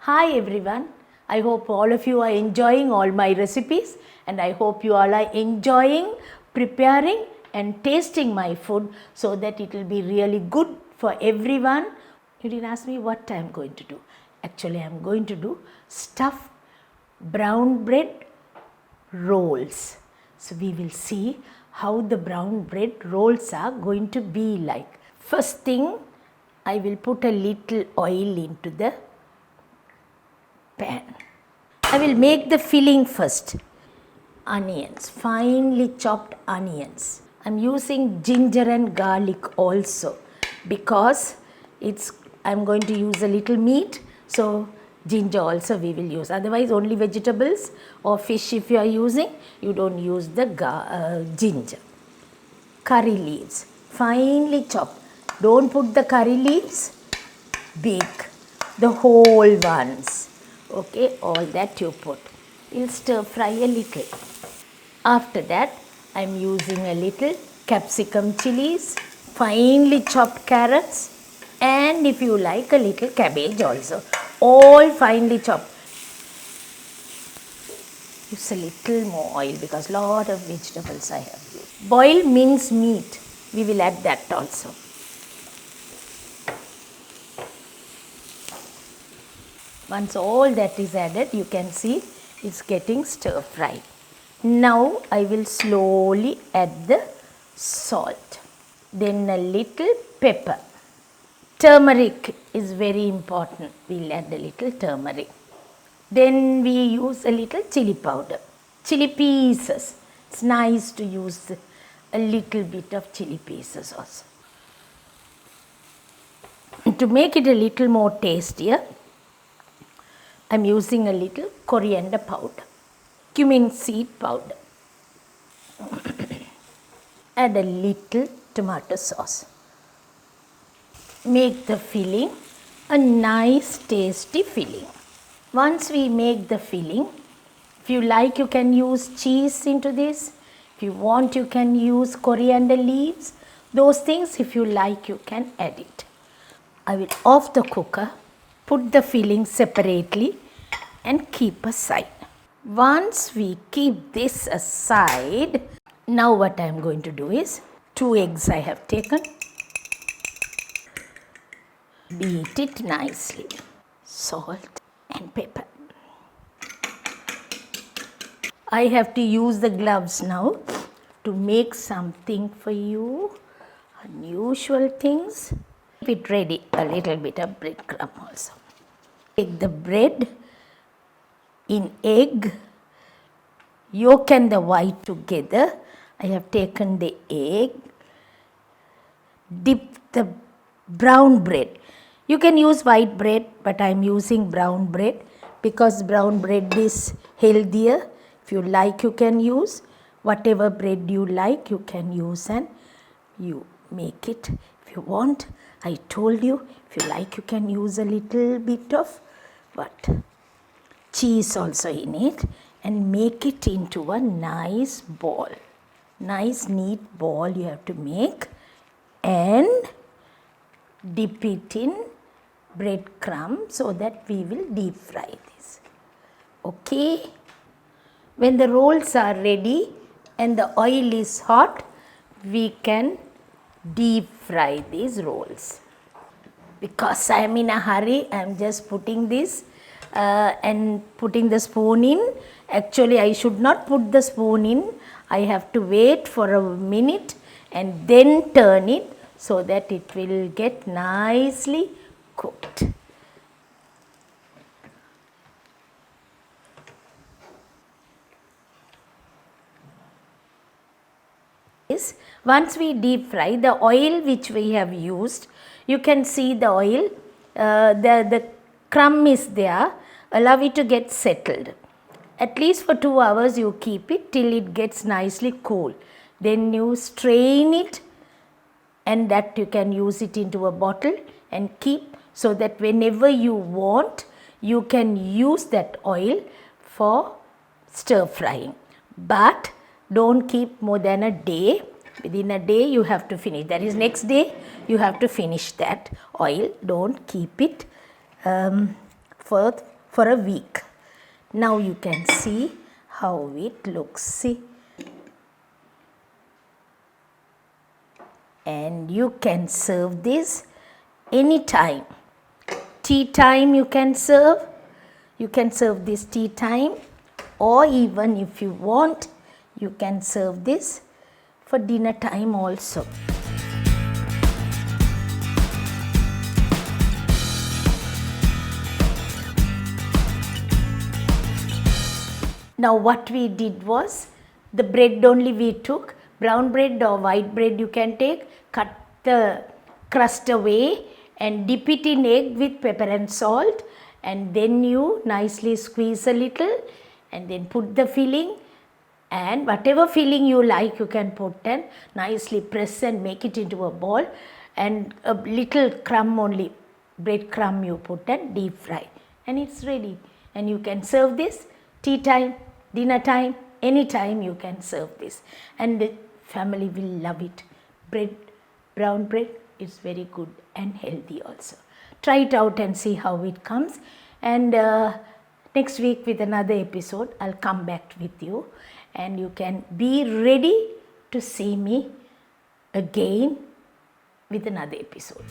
Hi everyone, I hope all of you are enjoying all my recipes and I hope you all are enjoying preparing and tasting my food so that it will be really good for everyone. You didn't ask me what I am going to do. Actually, I am going to do stuffed brown bread rolls. So we will see how the brown bread rolls are going to be like. First thing, I will put a little oil into the pan. I will make the filling first. Onions, finely chopped onions. I'm using ginger and garlic also because I'm going to use a little meat, so ginger also we will use. Otherwise only vegetables or fish if you are using, you don't use the ginger. Curry leaves, finely chopped. Don't put the curry leaves big, the whole ones. Okay, all that you put. You'll stir fry a little. After that, I'm using a little capsicum chilies, finely chopped carrots, and if you like a little cabbage also. All finely chopped. Use a little more oil because lot of vegetables I have used. Boiled minced meat, we will add that also. Once all that is added, you can see it's getting stir fried. Now I will slowly add the salt, then a little pepper. Turmeric is very important. We'll add a little turmeric. Then we use a little chili powder. Chili pieces. It's nice to use a little bit of chili pieces also. To make it a little more tastier, I'm using a little coriander powder, cumin seed powder. Add a little tomato sauce. Make the filling a nice tasty filling. Once we make the filling, if you like you can use cheese into this. If you want you can use coriander leaves. Those things if you like you can add it. I will off the cooker, put the filling separately and keep aside. Once we keep this aside, now what I am going to do is 2 eggs I have taken. Beat it nicely. Salt and pepper. I have to use the gloves now to make something for you. Unusual things. Keep it ready. A little bit of breadcrumb also. Take the bread in egg, yolk and the white together. I have taken the egg, dip the brown bread. You can use white bread, but I am using brown bread because brown bread is healthier. If you like, you can use whatever bread you like, you can use and you make it. If you want, I told you, if you like, you can use a little bit of cheese also in it and make it into a nice ball. Nice neat ball you have to make and dip it in breadcrumb so that we will deep fry this. Okay. When the rolls are ready and the oil is hot, we can deep fry these rolls. Because I am in a hurry, I am just putting this and putting the spoon in. Actually, I should not put the spoon in. I have to wait for a minute and then turn it so that it will get nicely cooked. Once we deep fry, the oil which we have used, you can see the oil, the crumb is there, allow it to get settled. At least for 2 hours you keep it till it gets nicely cool. Then you strain it and that you can use it into a bottle and keep so that whenever you want, you can use that oil for stir frying. But don't keep more than a day. Within a day you have to finish. That is next day you have to finish that oil. Don't keep it for for a week. Now you can see how it looks. See? And you can serve this anytime. Tea time you can serve. You can serve this tea time, or even if you want, you can serve this for dinner time also. Now what we did was, the bread only we took, brown bread or white bread you can take, cut the crust away and dip it in egg with pepper and salt, and then you nicely squeeze a little and then put the filling, and whatever filling you like you can put, and nicely press and make it into a ball, and a little crumb only, bread crumb you put and deep fry, and it's ready. And you can serve this tea time, dinner time, anytime you can serve this, and the family will love it. Bread, brown bread is very good and healthy also. Try it out and see how it comes, and next week with another episode I'll come back with you, and you can be ready to see me again with another episode.